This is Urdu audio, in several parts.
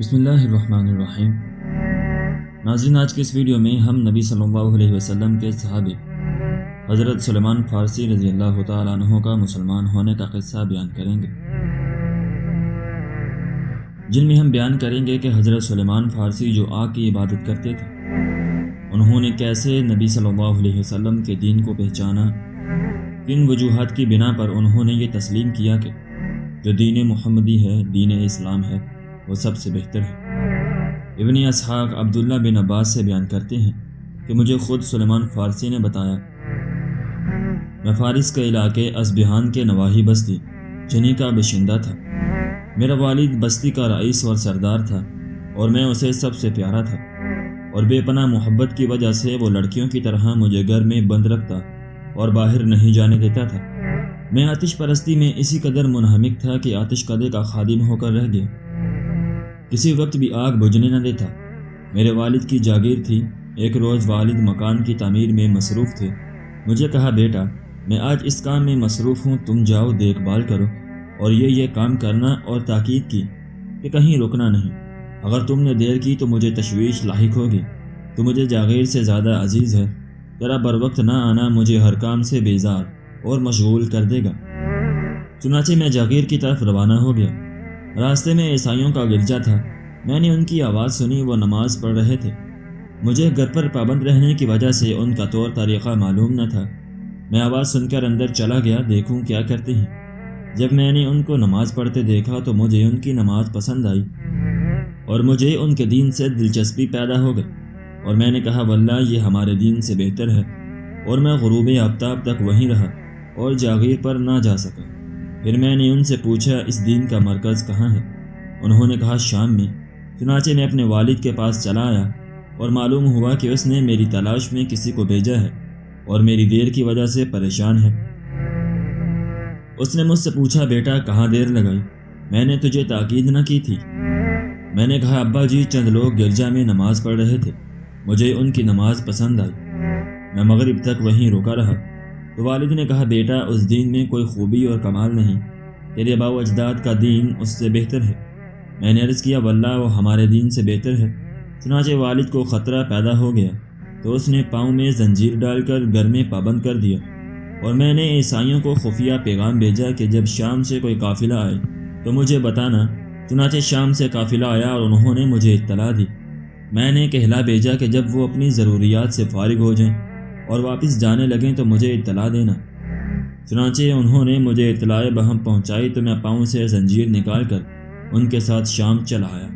بسم اللہ الرحمن الرحیم۔ ناظرین، آج کے اس ویڈیو میں ہم نبی صلی اللہ علیہ وسلم کے صحابی حضرت سلیمان فارسی رضی اللہ تعالیٰ عنہ کا مسلمان ہونے کا قصہ بیان کریں گے، جن میں ہم بیان کریں گے کہ حضرت سلیمان فارسی جو آگ کی عبادت کرتے تھے، انہوں نے کیسے نبی صلی اللہ علیہ وسلم کے دین کو پہچانا، کن وجوہات کی بنا پر انہوں نے یہ تسلیم کیا کہ جو دین محمدی ہے، دین اسلام ہے، وہ سب سے بہتر ہے۔ ابن اسحاق عبداللہ بن عباس سے بیان کرتے ہیں کہ مجھے خود سلیمان فارسی نے بتایا، میں فارس کے علاقے اسبہان کے نواحی بستی جنی کا باشندہ تھا۔ میرا والد بستی کا رئیس اور سردار تھا اور میں اسے سب سے پیارا تھا، اور بے پناہ محبت کی وجہ سے وہ لڑکیوں کی طرح مجھے گھر میں بند رکھتا اور باہر نہیں جانے دیتا تھا۔ میں آتش پرستی میں اسی قدر منہمک تھا کہ آتش کدے کا خادم ہو کر رہ گیا، کسی وقت بھی آگ بجھنے نہ دیتا۔ میرے والد کی جاگیر تھی۔ ایک روز والد مکان کی تعمیر میں مصروف تھے۔ مجھے کہا، بیٹا میں آج اس کام میں مصروف ہوں، تم جاؤ دیکھ بھال کرو اور یہ کام کرنا، اور تاکید کی کہ کہیں رکنا نہیں۔ اگر تم نے دیر کی تو مجھے تشویش لاحق ہوگی، تو مجھے جاگیر سے زیادہ عزیز ہے، ذرا بر وقت نہ آنا مجھے ہر کام سے بیزار اور مشغول کر دے گا۔ چنانچہ میں جاگیر کی طرف روانہ ہو گیا۔ راستے میں عیسائیوں کا گرجا تھا۔ میں نے ان کی آواز سنی، وہ نماز پڑھ رہے تھے۔ مجھے گھر پر پابند رہنے کی وجہ سے ان کا طور طریقہ معلوم نہ تھا۔ میں آواز سن کر اندر چلا گیا، دیکھوں کیا کرتے ہیں۔ جب میں نے ان کو نماز پڑھتے دیکھا تو مجھے ان کی نماز پسند آئی اور مجھے ان کے دین سے دلچسپی پیدا ہو گئی، اور میں نے کہا، واللہ یہ ہمارے دین سے بہتر ہے، اور میں غروب آفتاب تک وہیں رہا اور جاگیر پر نہ جا سکا۔ پھر میں نے ان سے پوچھا، اس دین کا مرکز کہاں ہے؟ انہوں نے کہا، شام میں۔ چنانچہ میں اپنے والد کے پاس چلا آیا اور معلوم ہوا کہ اس نے میری تلاش میں کسی کو بھیجا ہے اور میری دیر کی وجہ سے پریشان ہے۔ اس نے مجھ سے پوچھا، بیٹا کہاں دیر لگائی؟ میں نے تجھے تاکید نہ کی تھی؟ میں نے کہا، ابا جی چند لوگ گرجا میں نماز پڑھ رہے تھے، مجھے ان کی نماز پسند آئی، میں مغرب تک وہیں رکا رہا۔ تو والد نے کہا، بیٹا اس دین میں کوئی خوبی اور کمال نہیں، تیرے باؤ اجداد کا دین اس سے بہتر ہے۔ میں نے عرض کیا، واللہ وہ ہمارے دین سے بہتر ہے۔ چنانچہ والد کو خطرہ پیدا ہو گیا تو اس نے پاؤں میں زنجیر ڈال کر گھر میں پابند کر دیا، اور میں نے عیسائیوں کو خفیہ پیغام بھیجا کہ جب شام سے کوئی قافلہ آئے تو مجھے بتانا۔ چنانچہ شام سے قافلہ آیا اور انہوں نے مجھے اطلاع دی۔ میں نے کہلا بھیجا کہ جب وہ اپنی ضروریات سے فارغ ہو جائیں اور واپس جانے لگیں تو مجھے اطلاع دینا۔ چنانچہ انہوں نے مجھے اطلاع بہم پہنچائی تو میں پاؤں سے زنجیر نکال کر ان کے ساتھ شام چلا آیا۔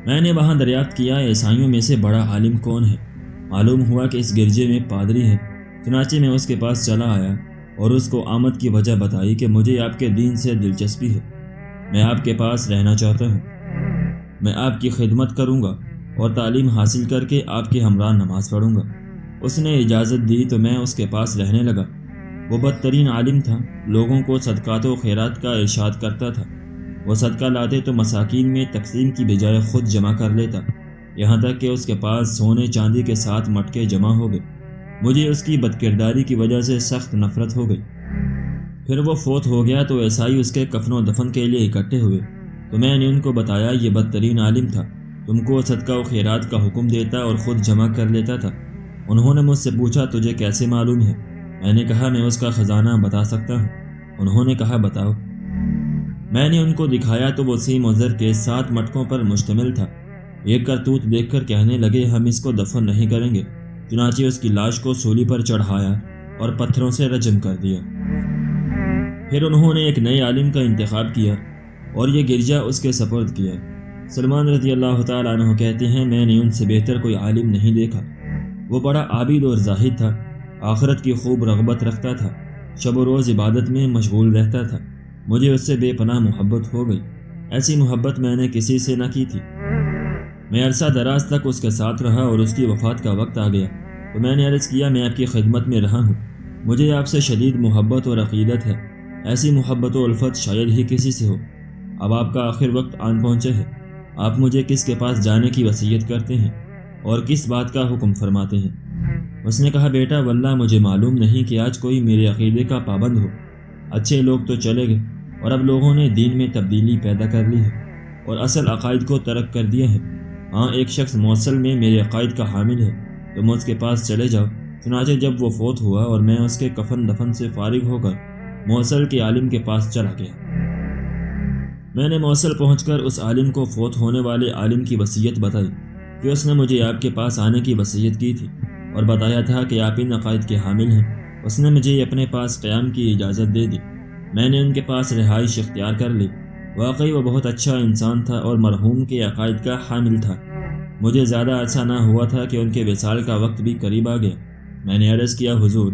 میں نے وہاں دریافت کیا، عیسائیوں میں سے بڑا عالم کون ہے؟ معلوم ہوا کہ اس گرجے میں پادری ہے۔ چنانچہ میں اس کے پاس چلا آیا اور اس کو آمد کی وجہ بتائی کہ مجھے آپ کے دین سے دلچسپی ہے، میں آپ کے پاس رہنا چاہتا ہوں، میں آپ کی خدمت کروں گا اور تعلیم حاصل کر کے آپ کے ہمراہ نماز پڑھوں گا۔ اس نے اجازت دی تو میں اس کے پاس رہنے لگا۔ وہ بدترین عالم تھا، لوگوں کو صدقات و خیرات کا ارشاد کرتا تھا۔ وہ صدقہ لاتے تو مساکین میں تقسیم کی بجائے خود جمع کر لیتا، یہاں تک کہ اس کے پاس سونے چاندی کے 7 مٹکے جمع ہو گئے۔ مجھے اس کی بدکرداری کی وجہ سے سخت نفرت ہو گئی۔ پھر وہ فوت ہو گیا تو عیسائی اس کے کفن و دفن کے لیے اکٹھے ہوئے، تو میں نے ان کو بتایا، یہ بدترین عالم تھا، تم کو صدقہ و خیرات کا حکم دیتا اور خود جمع کر لیتا تھا۔ انہوں نے مجھ سے پوچھا، تجھے کیسے معلوم ہے؟ میں نے کہا، میں اس کا خزانہ بتا سکتا ہوں۔ انہوں نے کہا، بتاؤ۔ میں نے ان کو دکھایا تو وہ سیم و زر کے 7 مٹکوں پر مشتمل تھا۔ ایک کرتوت دیکھ کر کہنے لگے، ہم اس کو دفن نہیں کریں گے۔ چنانچہ اس کی لاش کو سولی پر چڑھایا اور پتھروں سے رجم کر دیا۔ پھر انہوں نے ایک نئے عالم کا انتخاب کیا اور یہ گرجا اس کے سپرد کیا۔ سلمان رضی اللہ تعالیٰ عنہ کہتے ہیں، میں نے ان سے بہتر کوئی عالم نہیں دیکھا۔ وہ بڑا عابد اور زاہد تھا، آخرت کی خوب رغبت رکھتا تھا، شب و روز عبادت میں مشغول رہتا تھا۔ مجھے اس سے بے پناہ محبت ہو گئی، ایسی محبت میں نے کسی سے نہ کی تھی۔ میں عرصہ دراز تک اس کے ساتھ رہا اور اس کی وفات کا وقت آ گیا تو میں نے عرض کیا، میں آپ کی خدمت میں رہا ہوں، مجھے آپ سے شدید محبت اور عقیدت ہے، ایسی محبت و الفت شاید ہی کسی سے ہو۔ اب آپ کا آخر وقت آن پہنچے ہے، آپ مجھے کس کے پاس جانے کی وصیت کرتے ہیں اور کس بات کا حکم فرماتے ہیں؟ اس نے کہا، بیٹا واللہ مجھے معلوم نہیں کہ آج کوئی میرے عقیدے کا پابند ہو۔ اچھے لوگ تو چلے گئے اور اب لوگوں نے دین میں تبدیلی پیدا کر لی ہے۔ اور اصل عقائد کو ترک کر دیا ہے۔ ہاں، ایک شخص موصل میں میرے عقائد کا حامل ہے، تم اس کے پاس چلے جاؤ۔ چنانچہ جب وہ فوت ہوا اور میں اس کے کفن دفن سے فارغ ہو کر موصل کے عالم کے پاس چلا گیا۔ میں نے موصل پہنچ کر اس عالم کو فوت ہونے والے عالم کی وصیت بتائی کہ اس نے مجھے آپ کے پاس آنے کی وصیت کی تھی اور بتایا تھا کہ آپ ان عقائد کے حامل ہیں۔ اس نے مجھے اپنے پاس قیام کی اجازت دے دی۔ میں نے ان کے پاس رہائش اختیار کر لی۔ واقعی وہ بہت اچھا انسان تھا اور مرحوم کے عقائد کا حامل تھا۔ مجھے زیادہ عرصہ نہ ہوا تھا کہ ان کے وصال کا وقت بھی قریب آ گیا۔ میں نے عرض کیا، حضور،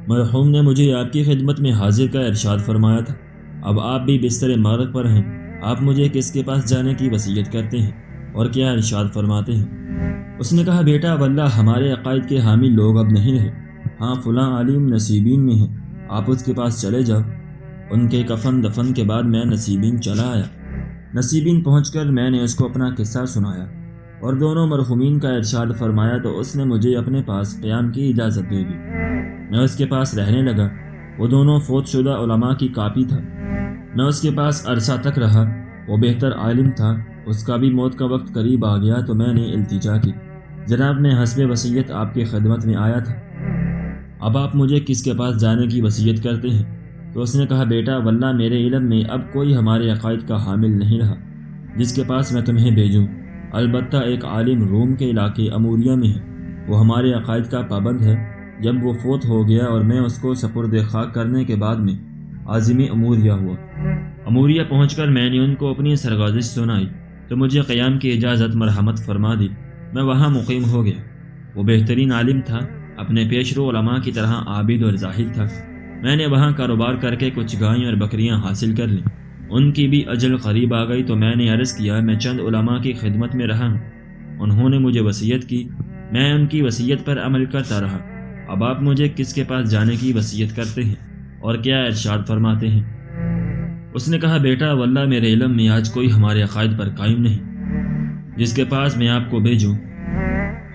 مرحوم نے مجھے آپ کی خدمت میں حاضر کا ارشاد فرمایا تھا، اب آپ بھی بستر مرگ پر ہیں، آپ مجھے کس کے پاس جانے کی وصیت کرتے ہیں اور کیا ارشاد فرماتے ہیں؟ اس نے کہا، بیٹا واللہ ہمارے عقائد کے حامل لوگ اب نہیں رہے، ہاں فلاں عالم نصیبین میں ہیں، آپ اس کے پاس چلے جاؤ۔ ان کے کفن دفن کے بعد میں نصیبین چلا آیا۔ نصیبین پہنچ کر میں نے اس کو اپنا قصہ سنایا اور دونوں مرحومین کا ارشاد فرمایا تو اس نے مجھے اپنے پاس قیام کی اجازت دے دی۔ میں اس کے پاس رہنے لگا۔ وہ دونوں فوت شدہ علماء کی کاپی تھا۔ میں اس کے پاس عرصہ تک رہا۔ وہ بہتر عالم تھا، اس کا بھی موت کا وقت قریب آ گیا تو میں نے التجا کی، جناب میں حسب وصیت آپ کی خدمت میں آیا تھا، اب آپ مجھے کس کے پاس جانے کی وصیت کرتے ہیں؟ تو اس نے کہا، بیٹا واللہ میرے علم میں اب کوئی ہمارے عقائد کا حامل نہیں رہا جس کے پاس میں تمہیں بھیجوں، البتہ ایک عالم روم کے علاقے اموریہ میں ہے، وہ ہمارے عقائد کا پابند ہے۔ جب وہ فوت ہو گیا اور میں اس کو سپرد خاک کرنے کے بعد میں عازم اموریہ ہوا۔ اموریہ پہنچ کر میں نے ان کو اپنی سرگزشت سنائی تو مجھے قیام کی اجازت مرحمت فرما دی۔ میں وہاں مقیم ہو گیا۔ وہ بہترین عالم تھا، اپنے پیشرو علماء کی طرح عابد اور زاہد تھا۔ میں نے وہاں کاروبار کر کے کچھ گائیں اور بکریاں حاصل کر لیں۔ ان کی بھی اجل قریب آ گئی تو میں نے عرض کیا، میں چند علماء کی خدمت میں رہا ہوں، انہوں نے مجھے وصیت کی، میں ان کی وصیت پر عمل کرتا رہا، اب آپ مجھے کس کے پاس جانے کی وصیت کرتے ہیں اور کیا ارشاد فرماتے ہیں؟ اس نے کہا، بیٹا واللہ میرے علم میں آج کوئی ہمارے عقائد پر قائم نہیں جس کے پاس میں آپ کو بھیجوں۔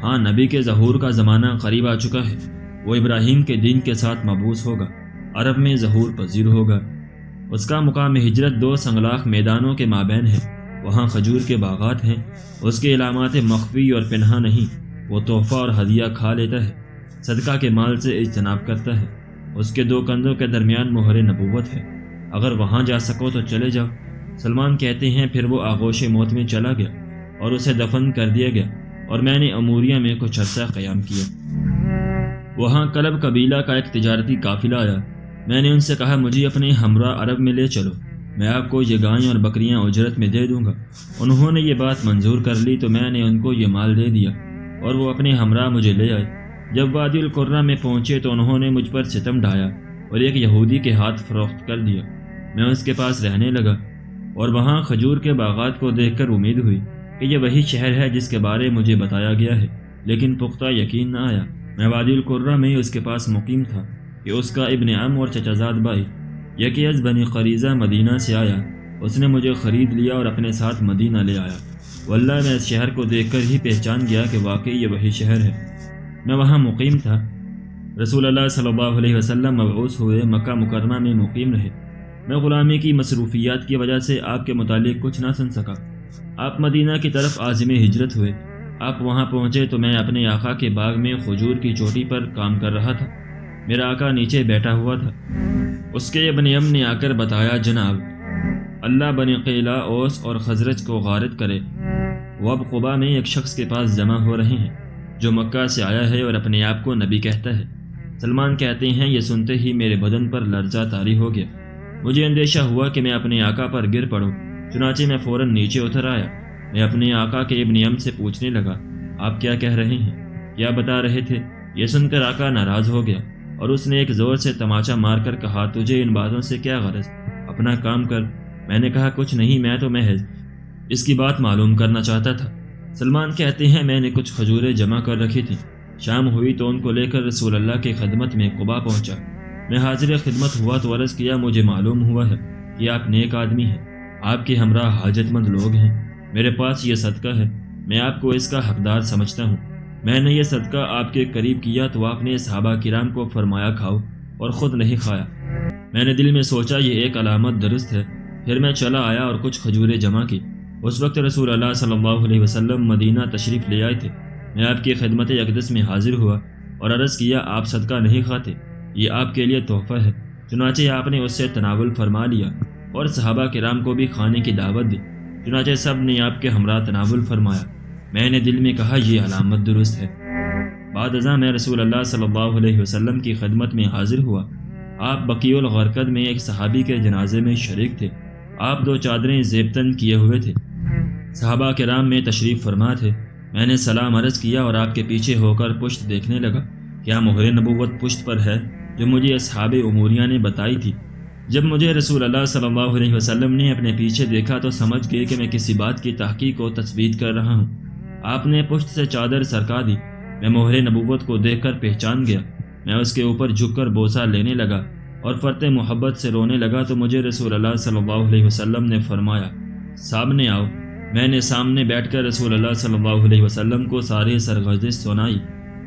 ہاں، نبی کے ظہور کا زمانہ قریب آ چکا ہے، وہ ابراہیم کے دین کے ساتھ مبعوث ہوگا، عرب میں ظہور پذیر ہوگا۔ اس کا مقام ہجرت 2 سنگلاخ میدانوں کے مابین ہے، وہاں کھجور کے باغات ہیں، اس کے علامات مخفی اور پنہا نہیں، وہ تحفہ اور ہدیہ کھا لیتا ہے، صدقہ کے مال سے اجتناب کرتا ہے، اس کے 2 کندھوں کے درمیان مہر نبوت ہے، اگر وہاں جا سکو تو چلے جاؤ۔ سلمان کہتے ہیں پھر وہ آغوش موت میں چلا گیا اور اسے دفن کر دیا گیا اور میں نے اموریہ میں کچھ عرصہ قیام کیا۔ وہاں کلب قبیلہ کا ایک تجارتی قافلہ آیا، میں نے ان سے کہا، مجھے اپنے ہمراہ عرب میں لے چلو، میں آپ کو یہ گائیں اور بکریاں اجرت میں دے دوں گا۔ انہوں نے یہ بات منظور کر لی تو میں نے ان کو یہ مال دے دیا اور وہ اپنے ہمراہ مجھے لے آئے۔ جب وادی القرہ میں پہنچے تو انہوں نے مجھ پر ستم ڈھایا اور ایک یہودی کے ہاتھ فروخت کر دیا۔ میں اس کے پاس رہنے لگا اور وہاں کھجور کے باغات کو دیکھ کر امید ہوئی کہ یہ وہی شہر ہے جس کے بارے مجھے بتایا گیا ہے، لیکن پختہ یقین نہ آیا۔ میں وادی القرہ میں اس کے پاس مقیم تھا کہ اس کا ابن عم اور چچا زاد بھائی یکی از بنی قریظہ مدینہ سے آیا، اس نے مجھے خرید لیا اور اپنے ساتھ مدینہ لے آیا۔ واللہ میں اس شہر کو دیکھ کر ہی پہچان گیا کہ واقعی یہ وہی شہر ہے۔ میں وہاں مقیم تھا۔ رسول اللہ صلی اللہ علیہ وسلم مبعوث ہوئے، مکہ مکرمہ میں مقیم رہے۔ میں غلامی کی مصروفیات کی وجہ سے آپ کے متعلق کچھ نہ سن سکا۔ آپ مدینہ کی طرف عازم ہجرت ہوئے۔ آپ وہاں پہنچے تو میں اپنے آقا کے باغ میں کھجور کی چوٹی پر کام کر رہا تھا، میرا آقا نیچے بیٹھا ہوا تھا۔ اس کے ابن ام نے آ کر بتایا، جناب اللہ بنی قیلہ، اوس اور خزرج کو غارت کرے، وہ اب قبا میں ایک شخص کے پاس جمع ہو رہے ہیں جو مکہ سے آیا ہے اور اپنے آپ کو نبی کہتا ہے۔ سلمان کہتے ہیں یہ سنتے ہی میرے بدن پر لرزہ طاری ہو گیا، مجھے اندیشہ ہوا کہ میں اپنے آقا پر گر پڑوں، چنانچہ میں فوراً نیچے اتر آیا۔ میں اپنے آقا کے ابن ام سے پوچھنے لگا، آپ کیا کہہ رہے ہیں، کیا بتا رہے تھے؟ یہ سن کر آقا ناراض ہو گیا اور اس نے ایک زور سے تماچا مار کر کہا، تجھے ان باتوں سے کیا غرض، اپنا کام کر۔ میں نے کہا، کچھ نہیں، میں تو محض اس کی بات معلوم کرنا چاہتا تھا۔ سلمان کہتے ہیں میں نے کچھ کھجوریں جمع کر رکھی تھیں، شام ہوئی تو ان کو لے کر رسول اللہ کی خدمت میں قبا پہنچا۔ میں حاضر خدمت ہوا تو عرض کیا، مجھے معلوم ہوا ہے کہ آپ نیک آدمی ہیں، آپ کے ہمراہ حاجت مند لوگ ہیں، میرے پاس یہ صدقہ ہے، میں آپ کو اس کا حقدار سمجھتا ہوں۔ میں نے یہ صدقہ آپ کے قریب کیا تو آپ نے صحابہ کرام کو فرمایا کھاؤ اور خود نہیں کھایا۔ میں نے دل میں سوچا یہ ایک علامت درست ہے پھر میں چلا آیا اور کچھ کھجوریں جمع کی۔ اس وقت رسول اللہ صلی اللہ علیہ وسلم مدینہ تشریف لے آئے تھے۔ میں آپ کی خدمت اقدس میں حاضر ہوا اور عرض کیا آپ صدقہ نہیں کھاتے، یہ آپ کے لیے تحفہ ہے۔ چنانچہ آپ نے اس سے تناول فرما لیا اور صحابہ کرام کو بھی کھانے کی دعوت دی۔ چنانچہ سب نے آپ کے ہمراہ تناول فرمایا۔ میں نے دل میں کہا یہ علامت درست ہے۔ بعد ازاں میں رسول اللہ صلی اللہ علیہ وسلم کی خدمت میں حاضر ہوا۔ آپ بقیع الغرقد میں ایک صحابی کے جنازے میں شریک تھے۔ آپ 2 چادریں زیبتن کیے ہوئے تھے۔ صحابہ کرام میں تشریف فرما تھے۔ میں نے سلام عرض کیا اور آپ کے پیچھے ہو کر پشت دیکھنے لگا۔ کیا مہر نبوت پشت پر ہے جو مجھے اصحاب اموریہ نے بتائی تھی؟ جب مجھے رسول اللہ صلی اللہ علیہ وسلم نے اپنے پیچھے دیکھا تو سمجھ گئے کہ میں کسی بات کی تحقیق و تثبیت کر رہا ہوں۔ آپ نے پشت سے چادر سرکا دی۔ میں مہر نبوت کو دیکھ کر پہچان گیا۔ میں اس کے اوپر جھک کر بوسہ لینے لگا اور فرط محبت سے رونے لگا تو مجھے رسول اللہ صلی اللہ علیہ وسلم نے فرمایا سامنے آؤ۔ میں نے سامنے بیٹھ کر رسول اللہ صلی اللہ علیہ وسلم کو ساری سرگزشت سنائی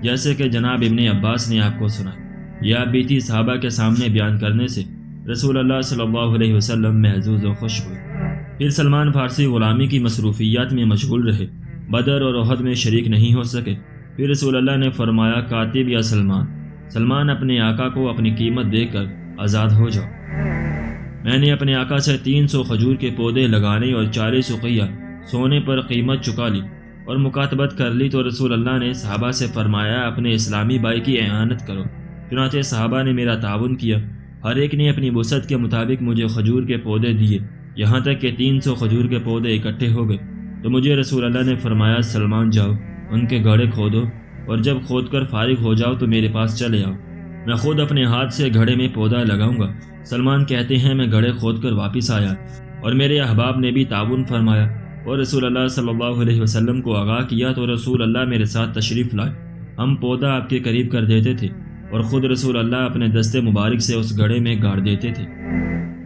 جیسے کہ جناب ابن عباس نے آپ کو سنا۔ یہ آپ بیتی صحابہ کے سامنے بیان کرنے سے رسول اللہ صلی اللہ علیہ وسلم محظوظ و خوش ہوئے۔ پھر سلمان فارسی غلامی کی مصروفیات میں مشغول رہے، بدر اور احد میں شریک نہیں ہو سکے۔ پھر رسول اللہ نے فرمایا کاتب یا سلمان اپنے آقا کو اپنی قیمت دے کر آزاد ہو جاؤ۔ میں نے اپنے آقا سے 300 کھجور کے پودے لگانے اور 40 اقیہ سونے پر قیمت چکا لی اور مکاتبت کر لی تو رسول اللہ نے صحابہ سے فرمایا اپنے اسلامی بھائی کی اعانت کرو۔ چنانچہ صحابہ نے میرا تعاون کیا، ہر ایک نے اپنی وسعت کے مطابق مجھے کھجور کے پودے دیے، یہاں تک کہ 300 کھجور کے پودے اکٹھے ہو گئے۔ تو مجھے رسول اللہ نے فرمایا سلمان جاؤ ان کے گھڑے کھودو اور جب کھود کر فارغ ہو جاؤ تو میرے پاس چلے آؤ، میں خود اپنے ہاتھ سے گھڑے میں پودا لگاؤں گا۔ سلمان کہتے ہیں میں گھڑے کھود کر واپس آیا اور میرے احباب نے بھی تعاون فرمایا اور رسول اللہ صلی اللہ علیہ وسلم کو آگاہ کیا تو رسول اللہ میرے ساتھ تشریف لائے۔ ہم پودا آپ کے قریب کر دیتے تھے اور خود رسول اللہ اپنے دستے مبارک سے اس گھڑے میں گاڑ دیتے تھے۔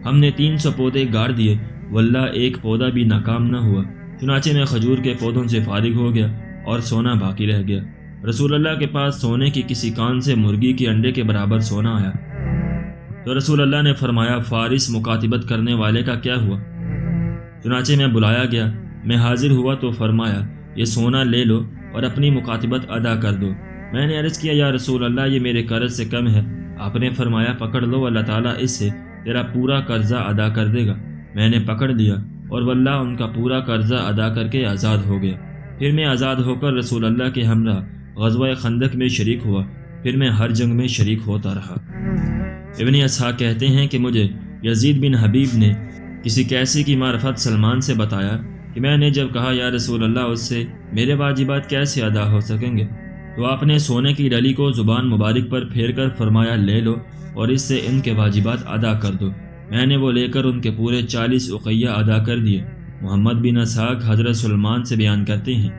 ہم نے 300 پودے گاڑ دیے، واللہ ایک پودا بھی ناکام نہ ہوا۔ چنانچہ میں کھجور کے پودوں سے فارغ ہو گیا اور سونا باقی رہ گیا۔ رسول اللہ کے پاس سونے کی کسی کان سے مرغی کے انڈے کے برابر سونا آیا تو رسول اللہ نے فرمایا فارس مکاتبت کرنے والے کا کیا ہوا؟ چنانچہ میں بلایا گیا، میں حاضر ہوا تو فرمایا یہ سونا لے لو اور اپنی مکاتبت ادا کر دو۔ میں نے عرض کیا یا رسول اللہ یہ میرے قرض سے کم ہے۔ آپ نے فرمایا پکڑ لو، اللہ تعالیٰ اس سے تیرا پورا قرضہ ادا کر دے گا۔ میں نے پکڑ لیا اور واللہ ان کا پورا قرضہ ادا کر کے آزاد ہو گیا۔ پھر میں آزاد ہو کر رسول اللہ کے ہمراہ غزوہ خندق میں شریک ہوا، پھر میں ہر جنگ میں شریک ہوتا رہا۔ ابن اسحاق کہتے ہیں کہ مجھے یزید بن حبیب نے کسی کیسی کی معرفت سلمان سے بتایا کہ میں نے جب کہا یا رسول اللہ اس سے میرے واجبات کیسے ادا ہو سکیں گے تو آپ نے سونے کی ڈلی کو زبان مبارک پر پھیر کر فرمایا لے لو اور اس سے ان کے واجبات ادا کر دو۔ میں نے وہ لے کر ان کے پورے 40 اقیہ ادا کر دیے۔ محمد بن اسحاق حضرت سلمان سے بیان کرتے ہیں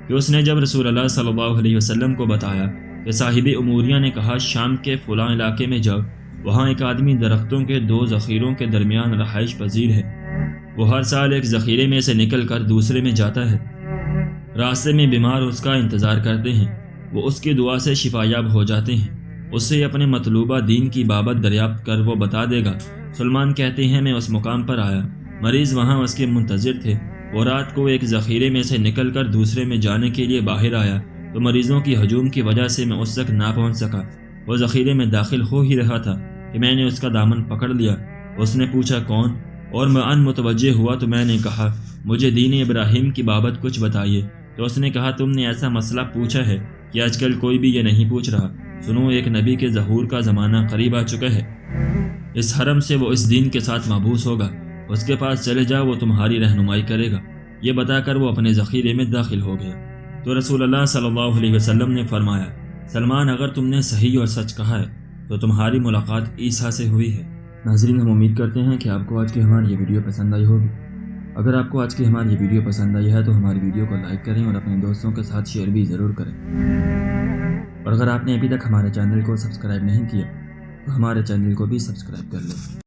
کہ اس نے جب رسول اللہ صلی اللہ علیہ وسلم کو بتایا کہ صاحب اموریہ نے کہا شام کے فلاں علاقے میں جاؤ، وہاں ایک آدمی درختوں کے 2 ذخیروں کے درمیان رہائش پذیر ہے، وہ ہر سال ایک ذخیرے میں سے نکل کر دوسرے میں جاتا ہے، راستے میں بیمار اس کا انتظار کرتے ہیں، وہ اس کی دعا سے شفا یاب ہو جاتے ہیں، اس سے اپنے مطلوبہ دین کی بابت دریافت کر وہ بتا دے گا۔ سلمان کہتے ہیں میں اس مقام پر آیا، مریض وہاں اس کے منتظر تھے، وہ رات کو ایک ذخیرے میں سے نکل کر دوسرے میں جانے کے لیے باہر آیا تو مریضوں کی ہجوم کی وجہ سے میں اس تک نہ پہنچ سکا۔ وہ ذخیرے میں داخل ہو ہی رہا تھا کہ میں نے اس کا دامن پکڑ لیا۔ اس نے پوچھا کون، اور میں ان متوجہ ہوا تو میں نے کہا مجھے دین ابراہیم کی بابت کچھ بتائیے۔ تو اس نے کہا تم نے ایسا مسئلہ پوچھا ہے کہ آج کل کوئی بھی یہ نہیں پوچھ رہا۔ سنو ایک نبی کے ظہور کا زمانہ قریب آ چکا ہے، اس حرم سے وہ اس دین کے ساتھ مبعوث ہوگا، اس کے پاس چلے جاؤ، وہ تمہاری رہنمائی کرے گا۔ یہ بتا کر وہ اپنے ذخیرے میں داخل ہو گیا تو رسول اللہ صلی اللہ علیہ وسلم نے فرمایا سلمان اگر تم نے صحیح اور سچ کہا ہے تو تمہاری ملاقات عیسیٰ سے ہوئی ہے۔ ناظرین ہم امید کرتے ہیں کہ آپ کو آج کی ہماری یہ ویڈیو پسند آئی ہوگی۔ اگر آپ کو آج کی ہماری یہ ویڈیو پسند آئی ہے تو ہماری ویڈیو کو لائک کریں اور اپنے دوستوں کے ساتھ شیئر بھی ضرور کریں، اور اگر آپ نے ابھی تک ہمارے چینل کو سبسکرائب نہیں کیا تو ہمارے چینل کو بھی سبسکرائب کر لیں۔